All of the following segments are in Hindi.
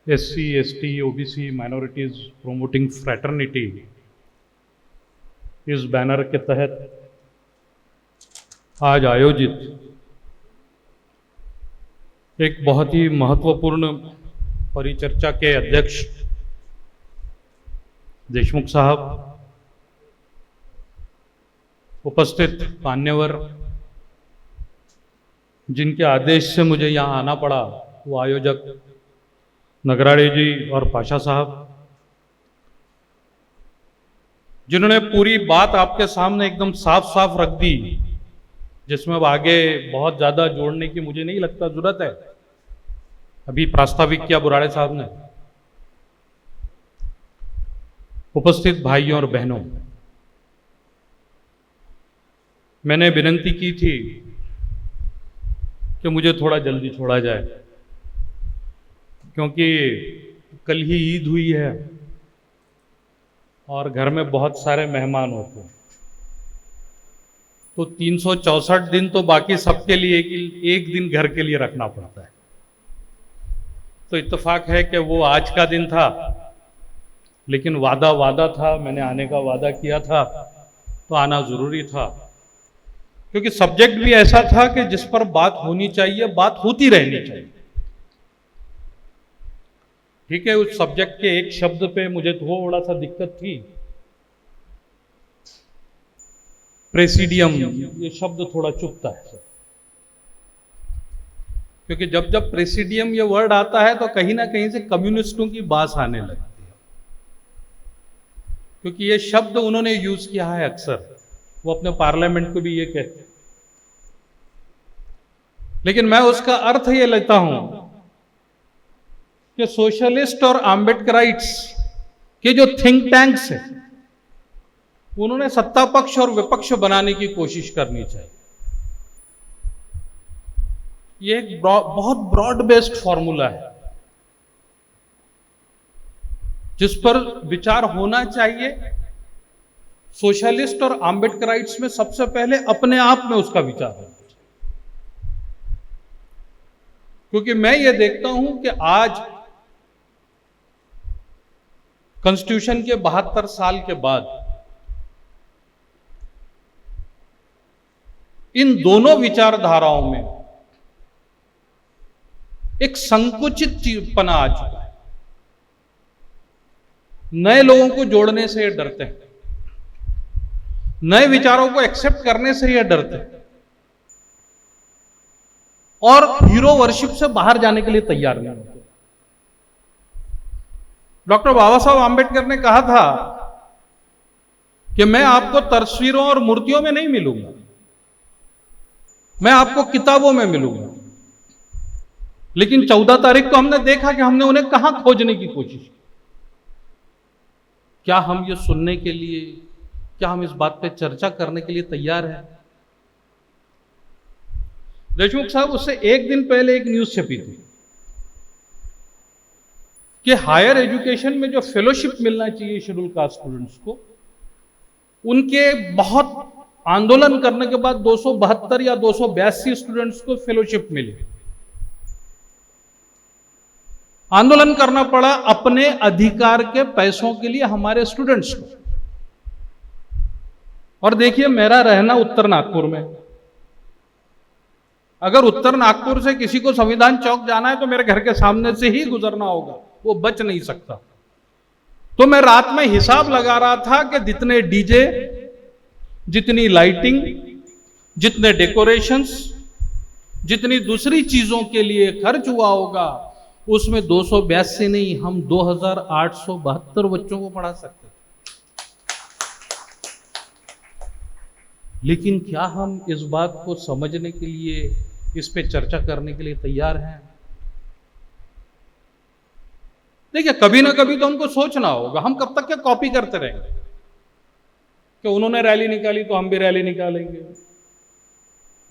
SC, ST, OBC minorities promoting fraternity इस बैनर के तहत आज आयोजित एक बहुत ही महत्वपूर्ण परिचर्चा के अध्यक्ष देशमुख साहब, उपस्थित मान्यवर जिनके आदेश से मुझे यहाँ आना पड़ा, वो आयोजक नगराड़े जी और पाशा साहब, जिन्होंने पूरी बात आपके सामने एकदम साफ साफ रख दी, जिसमें अब आगे बहुत ज़्यादा जोड़ने की मुझे नहीं लगता जरूरत है। अभी प्रास्ताविक किया बुराड़े साहब ने। उपस्थित भाइयों और बहनों, मैंने विनती की थी कि मुझे थोड़ा जल्दी छोड़ा जाए, क्योंकि कल ही ईद हुई है और घर में बहुत सारे मेहमान होते हैं। तो 364 दिन तो बाकी सबके लिए एक दिन घर के लिए रखना पड़ता है। तो इत्तेफाक है कि वो आज का दिन था, लेकिन वादा था, मैंने आने का वादा किया था, तो आना जरूरी था, क्योंकि सब्जेक्ट भी ऐसा था कि जिस पर बात होनी चाहिए, बात होती रहनी चाहिए। ठीक है, उस सब्जेक्ट के एक शब्द पे मुझे थोड़ा सा दिक्कत थी। प्रेसिडियम, ये शब्द थोड़ा चुभता है, क्योंकि जब जब प्रेसिडियम ये वर्ड आता है तो कहीं ना कहीं से कम्युनिस्टों की बात आने लगती है, क्योंकि ये शब्द उन्होंने यूज किया है अक्सर। वो अपने पार्लियामेंट को भी ये कहते हैं, लेकिन मैं उसका अर्थ ये लेता हूं कि सोशलिस्ट और आम्बेडकराइट्स के जो थिंक टैंक्स हैं, उन्होंने सत्ता पक्ष और विपक्ष बनाने की कोशिश करनी चाहिए। ये एक बहुत ब्रॉड बेस्ड फॉर्मूला है, जिस पर विचार होना चाहिए। सोशलिस्ट और आम्बेडकराइट्स में सबसे पहले अपने आप में उसका विचार होना चाहिए, क्योंकि मैं ये देखता हूं कि आज कॉन्स्टिट्यूशन के 72 साल के बाद इन दोनों विचारधाराओं में एक संकुचित पना आ चुका है। नए लोगों को जोड़ने से ये डरते हैं, नए विचारों को एक्सेप्ट करने से ये डरते हैं, और हीरो वर्शिप से बाहर जाने के लिए तैयार नहीं होते। डॉक्टर बाबा साहब आम्बेडकर ने कहा था कि मैं आपको तस्वीरों और मूर्तियों में नहीं मिलूंगा, मैं आपको किताबों में मिलूंगा। लेकिन 14 तारीख को हमने देखा कि हमने उन्हें कहां खोजने की कोशिश की। क्या हम ये सुनने के लिए, क्या हम इस बात पे चर्चा करने के लिए तैयार हैं? देशमुख साहब, उससे एक दिन पहले एक न्यूज छपी थी कि हायर एजुकेशन में जो फेलोशिप मिलना चाहिए शेड्यूल कास्ट स्टूडेंट्स को, उनके बहुत आंदोलन करने के बाद 272 या 282 स्टूडेंट्स को फेलोशिप मिली। आंदोलन करना पड़ा अपने अधिकार के पैसों के लिए हमारे स्टूडेंट्स को। और देखिए, मेरा रहना उत्तर नागपुर में, अगर उत्तर नागपुर से किसी को संविधान चौक जाना है तो मेरे घर के सामने से ही गुजरना होगा, वो बच नहीं सकता। तो मैं रात में हिसाब लगा रहा था कि जितने डीजे, जितनी लाइटिंग, जितने डेकोरेशंस, जितनी दूसरी चीजों के लिए खर्च हुआ होगा, उसमें 282 नहीं, हम 2872 बच्चों को पढ़ा सकते। लेकिन क्या हम इस बात को समझने के लिए, इस पे चर्चा करने के लिए तैयार हैं? देखिए, कभी ना कभी तो हमको सोचना होगा। हम कब तक क्या कॉपी करते रहेंगे कि उन्होंने रैली निकाली तो हम भी रैली निकालेंगे,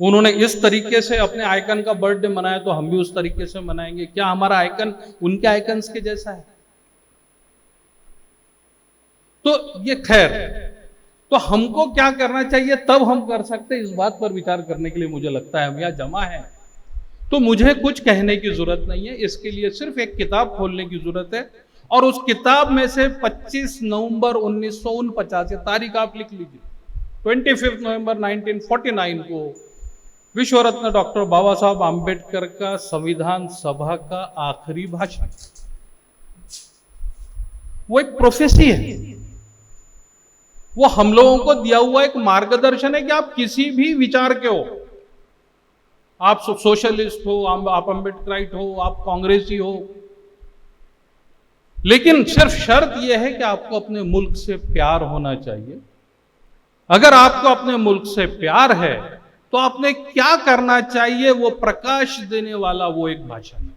उन्होंने इस तरीके से अपने आइकन का बर्थडे मनाया तो हम भी उस तरीके से मनाएंगे? क्या हमारा आइकन उनके आइकन्स के जैसा है? तो ये खैर, तो हमको क्या करना चाहिए तब हम कर सकते हैं, इस बात पर विचार करने के लिए मुझे लगता है हम यहां जमा है। तो मुझे कुछ कहने की जरूरत नहीं है, इसके लिए सिर्फ एक किताब खोलने की जरूरत है, और उस किताब में से 25 नवंबर 1949 तारीख आप लिख लीजिए, 25 नवंबर 1949 को विश्व रत्न डॉक्टर बाबा साहब आम्बेडकर का संविधान सभा का आखिरी भाषण। वो एक प्रोफेसी है, वो हम लोगों को दिया हुआ एक मार्गदर्शन है कि आप किसी भी विचार के हो, आप सोशलिस्ट हो, आप अम्बेडकराइट हो, आप कांग्रेसी हो, लेकिन सिर्फ शर्त यह है कि आपको अपने मुल्क से प्यार होना चाहिए। अगर आपको अपने मुल्क से प्यार है तो आपने क्या करना चाहिए, वो प्रकाश देने वाला वो एक भाषण है।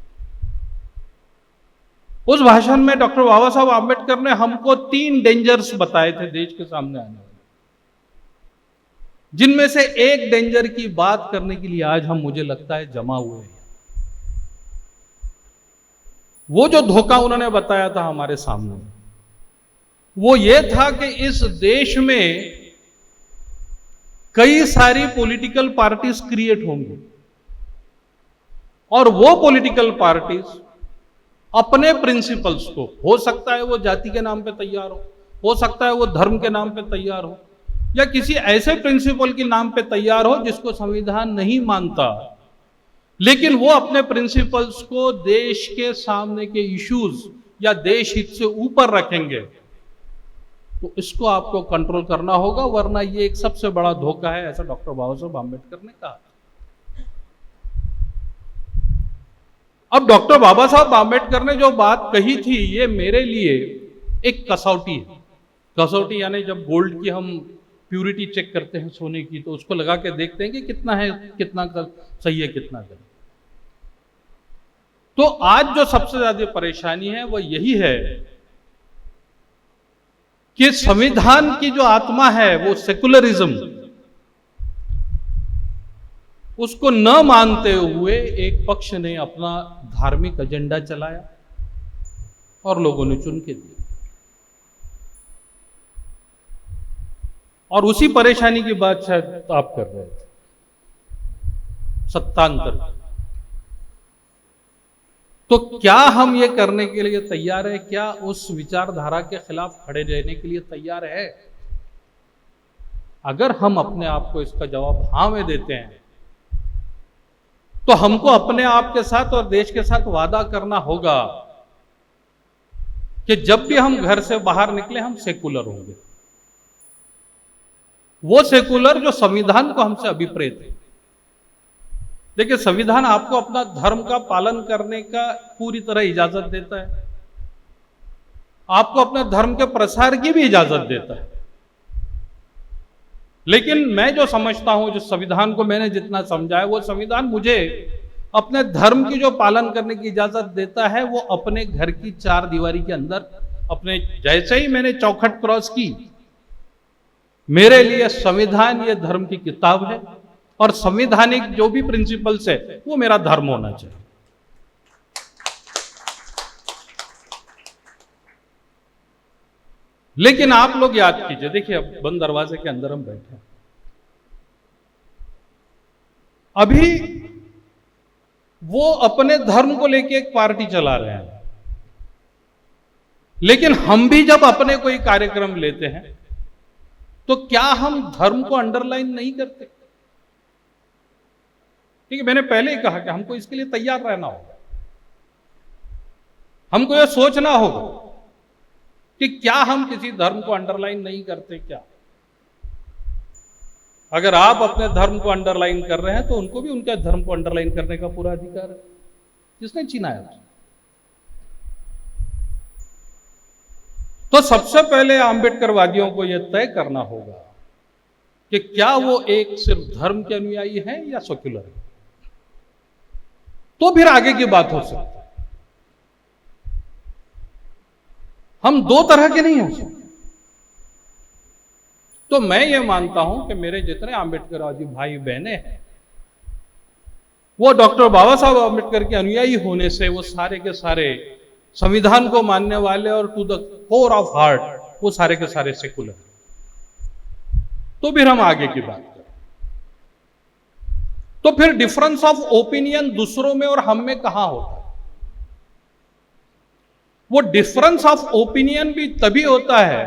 उस भाषण में डॉक्टर बाबा साहब आम्बेडकर ने हमको 3 डेंजर्स बताए थे देश के सामने आने वाले, जिनमें से एक डेंजर की बात करने के लिए आज हम, मुझे लगता है, जमा हुए हैं। वो जो धोखा उन्होंने बताया था हमारे सामने, वो ये था कि इस देश में कई सारी पॉलिटिकल पार्टीज क्रिएट होंगी, और वो पॉलिटिकल पार्टीज अपने प्रिंसिपल्स को, हो सकता है वो जाति के नाम पे तैयार हो सकता है वो धर्म के नाम पे तैयार हो, या किसी ऐसे प्रिंसिपल के नाम पे तैयार हो जिसको संविधान नहीं मानता, लेकिन वो अपने प्रिंसिपल्स को देश के सामने के इश्यूज या देश हित से ऊपर रखेंगे। तो इसको आपको कंट्रोल करना होगा, वरना ये एक सबसे बड़ा धोखा है, ऐसा डॉक्टर बाबा साहब आम्बेडकर ने कहा। अब डॉक्टर बाबा साहब आम्बेडकर ने जो बात कही थी, ये मेरे लिए एक कसौटी है। कसौटी यानी जब गोल्ड की हम प्यूरिटी चेक करते हैं सोने की, तो उसको लगा के देखते हैं कि कितना है, कितना सही है, कितना गलत। तो आज जो सबसे ज्यादा परेशानी है वो यही है कि संविधान की जो आत्मा है, वो सेकुलरिज्म, उसको न मानते हुए एक पक्ष ने अपना धार्मिक एजेंडा चलाया और लोगों ने चुन के दिया। और उसी परेशानी की बात शायद आप कर रहे थे, सत्तांतर। तो क्या हम ये करने के लिए तैयार है? क्या उस विचारधारा के खिलाफ खड़े रहने के लिए तैयार है? अगर हम अपने आप को इसका जवाब हाँ में देते हैं, तो हमको अपने आप के साथ और देश के साथ वादा करना होगा कि जब भी हम घर से बाहर निकले, हम सेकुलर होंगे। वो सेकुलर जो संविधान को हमसे अभिप्रेत है। देखिए, संविधान आपको अपना धर्म का पालन करने का पूरी तरह इजाजत देता है, आपको अपने धर्म के प्रसार की भी इजाजत देता है। लेकिन मैं जो समझता हूं, जो संविधान को मैंने जितना समझा है, वो संविधान मुझे अपने धर्म की जो पालन करने की इजाजत देता है, वो अपने घर की 4 दीवारी के अंदर, अपने जैसे ही मैंने चौखट क्रॉस की, मेरे लिए संविधान ये धर्म की किताब है, और संवैधानिक जो भी प्रिंसिपल्स है वो मेरा धर्म होना चाहिए। लेकिन आप लोग याद कीजिए, देखिए अब बंद दरवाजे के अंदर हम बैठे हैं, अभी वो अपने धर्म को लेके एक पार्टी चला रहे हैं, लेकिन हम भी जब अपने कोई कार्यक्रम लेते हैं तो क्या हम धर्म को अंडरलाइन नहीं करते? ठीक है, मैंने पहले ही कहा कि हमको इसके लिए तैयार रहना होगा, हमको यह सोचना होगा कि क्या हम किसी धर्म को अंडरलाइन नहीं करते। क्या अगर आप अपने धर्म को अंडरलाइन कर रहे हैं तो उनको भी उनके धर्म को अंडरलाइन करने का पूरा अधिकार है। किसने छीना है? तो सबसे पहले आम्बेडकरवादियों को यह तय करना होगा कि क्या वो एक सिर्फ धर्म के अनुयायी हैं या सेक्युलर है, तो फिर आगे की बात हो सकती है। हम 2 तरह के नहीं हो सकते। तो मैं ये मानता हूं कि मेरे जितने आम्बेडकरवादी भाई बहनें हैं, वो डॉक्टर बाबा साहब आम्बेडकर के अनुयायी होने से वो सारे के सारे संविधान को मानने वाले और to the core of heart वो सारे के सारे सेकुलर। तो फिर हम आगे की बात करें। तो फिर डिफरेंस ऑफ ओपिनियन दूसरों में और हम में कहां होता है? वो डिफरेंस ऑफ ओपिनियन भी तभी होता है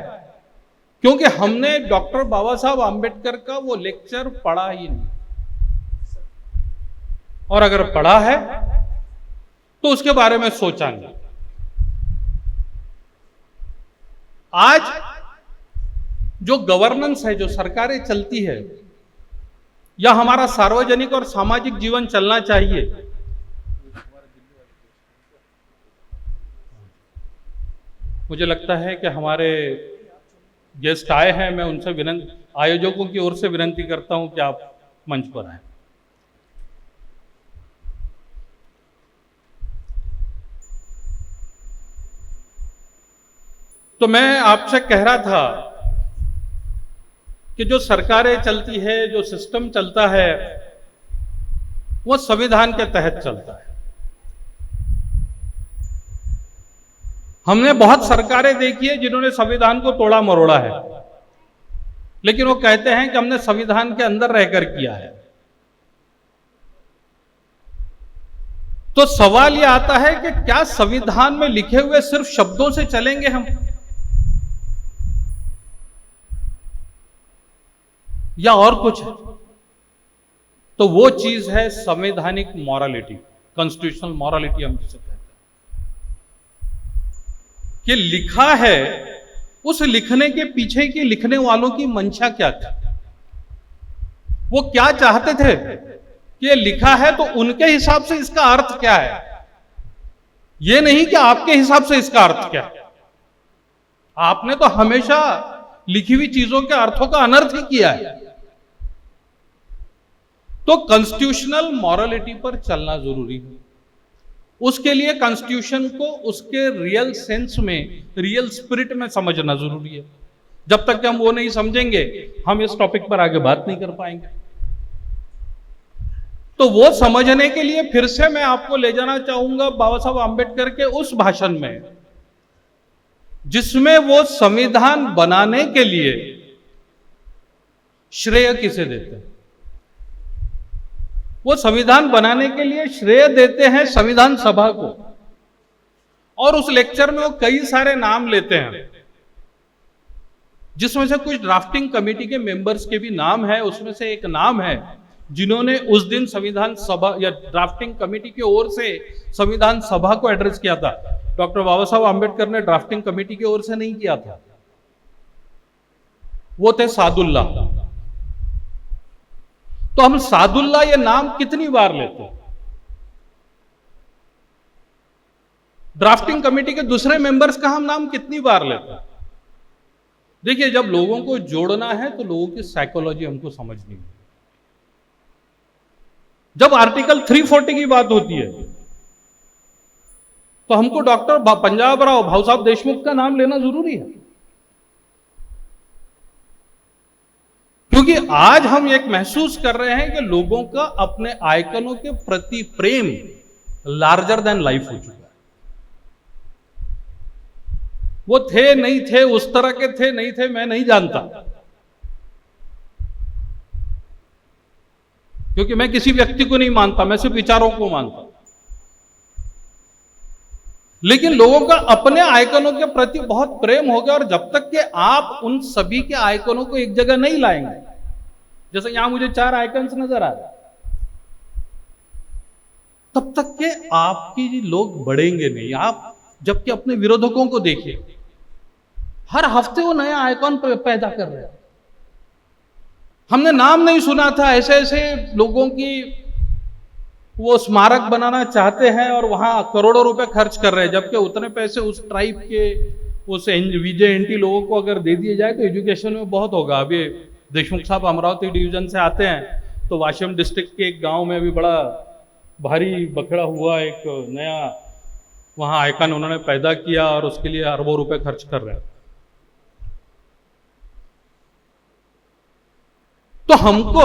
क्योंकि हमने डॉक्टर बाबा साहब आंबेडकर का वो लेक्चर पढ़ा ही नहीं, और अगर पढ़ा है तो उसके बारे में सोचा नहीं। आज जो गवर्नेंस है, जो सरकारें चलती है, या हमारा सार्वजनिक और सामाजिक जीवन चलना चाहिए, मुझे लगता है कि हमारे गेस्ट आए हैं, मैं उनसे आयोजकों की ओर से विनती करता हूं कि आप मंच पर आए। तो मैं आपसे कह रहा था कि जो सरकारें चलती है, जो सिस्टम चलता है, वो संविधान के तहत चलता है। हमने बहुत सरकारें देखी है जिन्होंने संविधान को तोड़ा मरोड़ा है, लेकिन वो कहते हैं कि हमने संविधान के अंदर रहकर किया है। तो सवाल यह आता है कि क्या संविधान में लिखे हुए सिर्फ शब्दों से चलेंगे हम, या और कुछ है? तो वो चीज है संवैधानिक मॉरलिटी, कॉन्स्टिट्यूशनल मॉरलिटी हम जिसे कहते हैं। कि लिखा है, उस लिखने के पीछे की लिखने वालों की मंशा क्या थी, वो क्या चाहते थे कि ये लिखा है तो उनके हिसाब से इसका अर्थ क्या है, ये नहीं कि आपके हिसाब से इसका अर्थ क्या है। आपने तो हमेशा लिखी हुई चीजों के अर्थों का अनर्थ ही किया है। तो कॉन्स्टिट्यूशनल मॉरलिटी पर चलना जरूरी है। उसके लिए कॉन्स्टिट्यूशन को उसके रियल सेंस में, रियल स्पिरिट में समझना जरूरी है। जब तक कि हम वो नहीं समझेंगे, हम इस टॉपिक पर आगे बात नहीं कर पाएंगे। तो वो समझने के लिए फिर से मैं आपको ले जाना चाहूंगा बाबा साहब आंबेडकर के उस भाषण में, जिसमें वो संविधान बनाने के लिए श्रेय किसे देते हैं। वो संविधान बनाने के लिए श्रेय देते हैं संविधान सभा को, और उस लेक्चर में वो कई सारे नाम लेते हैं, जिसमें से कुछ ड्राफ्टिंग कमेटी के मेंबर्स के भी नाम है। उसमें से एक नाम है जिन्होंने उस दिन संविधान सभा या ड्राफ्टिंग कमेटी की ओर से संविधान सभा को एड्रेस किया था। डॉक्टर बाबा साहब आंबेडकर ने ड्राफ्टिंग कमेटी की ओर से नहीं किया था, वो थे सादुल्ला। तो हम सादुल्ला ये नाम कितनी बार लेते हैं? ड्राफ्टिंग कमेटी के दूसरे मेंबर्स का हम नाम कितनी बार लेते हैं? देखिए, जब लोगों को जोड़ना है तो लोगों की साइकोलॉजी हमको समझनी है। जब आर्टिकल 340 की बात होती है तो हमको डॉक्टर पंजाब राव भाऊ साहब देशमुख का नाम लेना जरूरी है, क्योंकि आज हम एक महसूस कर रहे हैं कि लोगों का अपने आइकनों के प्रति प्रेम लार्जर देन लाइफ हो चुका है। वो थे नहीं थे, उस तरह के थे नहीं थे, मैं नहीं जानता, क्योंकि मैं किसी व्यक्ति को नहीं मानता, मैं सिर्फ विचारों को मानता। लेकिन लोगों का अपने आइकनों के प्रति बहुत प्रेम हो गया, और जब तक कि आप उन सभी के आइकनों को एक जगह नहीं लाएंगे, जैसे यहां मुझे 4 आइकन्स नजर आ रहे, तब तक के आपकी लोग बढ़ेंगे नहीं। आप जबकि अपने विरोधकों को देखिए, हर हफ्ते वो नया आइकॉन पैदा कर रहे हैं। हमने नाम नहीं सुना था, ऐसे ऐसे लोगों की वो स्मारक बनाना चाहते हैं और वहां करोड़ों रुपए खर्च कर रहे हैं, जबकि उतने पैसे उस ट्राइब के, उस VJNT लोगों को अगर दे दिए जाए तो एजुकेशन में बहुत होगा। अभी देशमुख साहब अमरावती डिवीजन से आते हैं, तो वाशिम डिस्ट्रिक्ट के एक गांव में भी बड़ा भारी बखड़ा हुआ एक नया वहां आइकन उन्होंने पैदा किया, और उसके लिए अरबों रुपए खर्च कर रहे हैं। तो हमको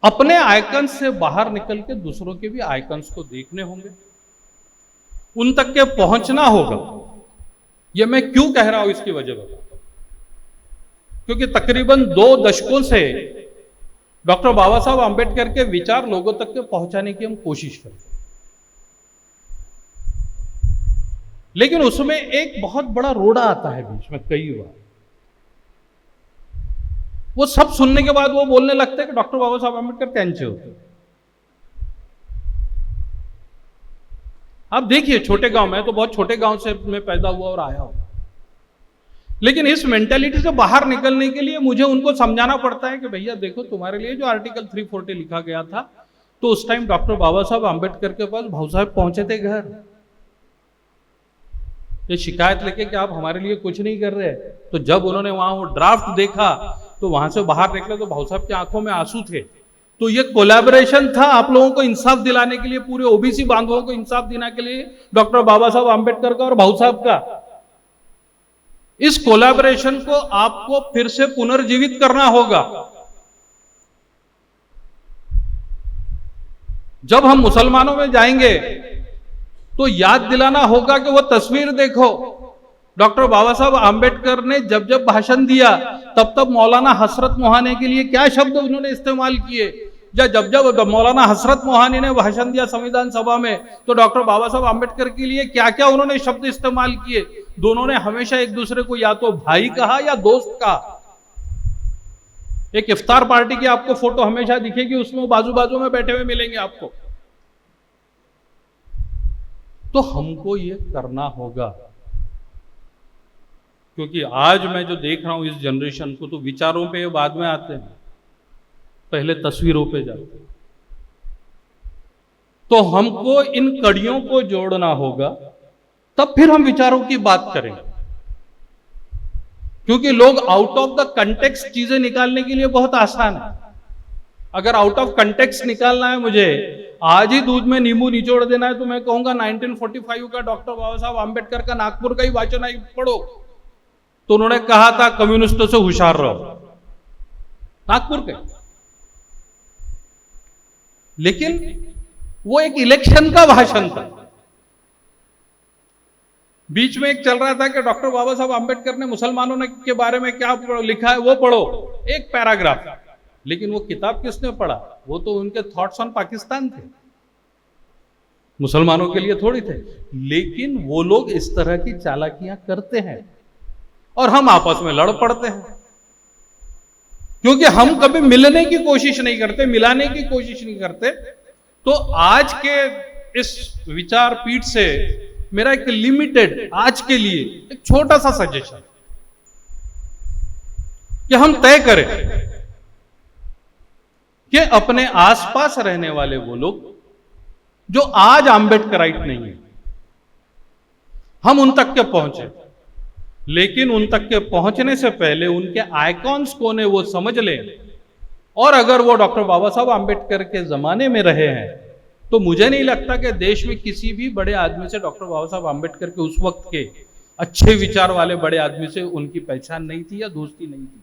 अपने आइकन्स से बाहर निकल के दूसरों के भी आइकन्स को देखने होंगे, उन तक के पहुंचना होगा। यह मैं क्यों कह रहा हूं, इसकी वजह बताता हूं। क्योंकि तकरीबन 2 दशकों से डॉक्टर बाबा साहब आंबेडकर के विचार लोगों तक के पहुंचाने की हम कोशिश करते हैं, लेकिन उसमें एक बहुत बड़ा रोड़ा आता है बीच में कई बार। वो सब सुनने के बाद वो बोलने लगते हैं कि डॉक्टर बाबा साहब आंबेडकर त्यांचे होते। आप देखिए छोटे गांव में, तो बहुत छोटे गांव से मैं पैदा हुआ और आया हूं, लेकिन इस मेंटालिटी से बाहर निकलने के लिए मुझे उनको समझाना पड़ता है कि भैया देखो, तुम्हारे लिए जो आर्टिकल 340 लिखा गया था, तो उस टाइम डॉक्टर बाबा साहब आंबेडकर के पास भाऊ साहब पहुंचे थे घर, ये शिकायत लेके कि आप हमारे लिए कुछ नहीं कर रहे। तो जब उन्होंने वहां वो ड्राफ्ट देखा तो वहां से बाहर निकले तो भाऊ साहब की आंखों में आंसू थे। तो ये कोलैबोरेशन था आप लोगों को इंसाफ दिलाने के लिए, पूरे ओबीसी बांधवों को इंसाफ देने के लिए डॉक्टर बाबा साहब आंबेडकर का और भाऊ साहब का। इस कोलैबोरेशन को आपको फिर से पुनर्जीवित करना होगा। जब हम मुसलमानों में जाएंगे तो याद दिलाना होगा कि वो तस्वीर देखो, डॉक्टर बाबा साहब आंबेडकर ने जब जब भाषण दिया तब तब मौलाना हसरत मोहानी के लिए क्या शब्द उन्होंने इस्तेमाल किए, या जब जब मौलाना हसरत मोहानी ने भाषण दिया संविधान सभा में तो डॉक्टर बाबा साहब आंबेडकर के लिए क्या क्या उन्होंने शब्द इस्तेमाल किए। दोनों ने हमेशा एक दूसरे को या तो भाई कहा या दोस्त कहा। एक इफ्तार पार्टी की आपको फोटो हमेशा दिखेगी, उसमें बाजू बाजू में बैठे हुए मिलेंगे आपको। तो हमको ये करना होगा, क्योंकि आज मैं जो देख रहा हूं इस जनरेशन को, तो विचारों पे बाद में आते हैं, पहले तस्वीरों पे जाते हैं। तो हमको इन कड़ियों को जोड़ना होगा, तब फिर हम विचारों की बात करेंगे। क्योंकि लोग आउट ऑफ द कंटेक्स्ट चीजें निकालने के लिए बहुत आसान है। अगर आउट ऑफ कंटेक्स्ट निकालना है मुझे, आज ही दूध में नींबू निचोड़ देना है, तो मैं कहूंगा 1945 का डॉक्टर बाबा साहब आंबेडकर का नागपुर का ही वाचन आई पढ़ो। तो उन्होंने कहा था कम्युनिस्टों से होशियार रहो, नागपुर के। लेकिन वो एक इलेक्शन का भाषण था। बीच में एक चल रहा था कि डॉक्टर बाबा साहब आंबेडकर ने मुसलमानों ने के बारे में क्या लिखा है वो पढ़ो, एक पैराग्राफ। लेकिन वो किताब किसने पढ़ा? वो तो उनके थॉट्स ऑन पाकिस्तान थे, मुसलमानों के लिए थोड़ी थे। लेकिन वो लोग इस तरह की चालाकियां करते हैं और हम आपस में लड़ पड़ते हैं, क्योंकि हम कभी मिलने की कोशिश नहीं करते, मिलाने की कोशिश नहीं करते। तो आज के इस विचार पीठ से मेरा एक लिमिटेड, आज के लिए एक छोटा सा सजेशन कि हम तय करें कि अपने आसपास रहने वाले वो लोग जो आज आंबेडकराइट नहीं है, हम उन तक के पहुंचे। लेकिन उन तक के पहुंचने से पहले उनके आइकॉन्स कौन है वो समझ लें। और अगर वो डॉक्टर बाबा साहब आंबेडकर के जमाने में रहे हैं, तो मुझे नहीं लगता कि देश में किसी भी बड़े आदमी से डॉक्टर बाबा साहब आंबेडकर के उस वक्त के अच्छे विचार वाले बड़े आदमी से उनकी पहचान नहीं थी या दोस्ती नहीं थी।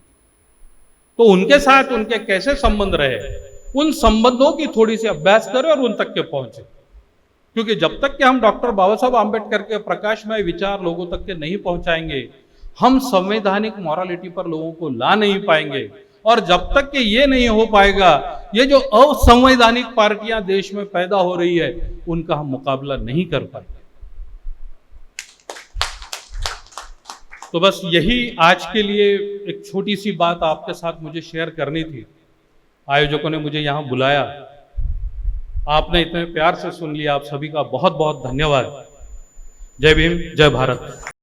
तो उनके साथ उनके कैसे संबंध रहे, उन संबंधों की थोड़ी सी अभ्यास करें और उन तक के पहुंचे। क्योंकि जब तक कि हम डॉक्टर बाबा साहब आंबेडकर के प्रकाशमय विचार लोगों तक के नहीं पहुंचाएंगे, हम संवैधानिक मॉरलिटी पर लोगों को ला नहीं पाएंगे। और जब तक कि ये नहीं हो पाएगा, ये जो असंवैधानिक पार्टियां देश में पैदा हो रही है, उनका हम मुकाबला नहीं कर पाएंगे। तो बस यही आज के लिए एक छोटी सी बात आपके साथ मुझे शेयर करनी थी। आयोजकों ने मुझे यहां बुलाया, आपने इतने प्यार से सुन लिया, आप सभी का बहुत बहुत धन्यवाद। जय भीम, जय भारत।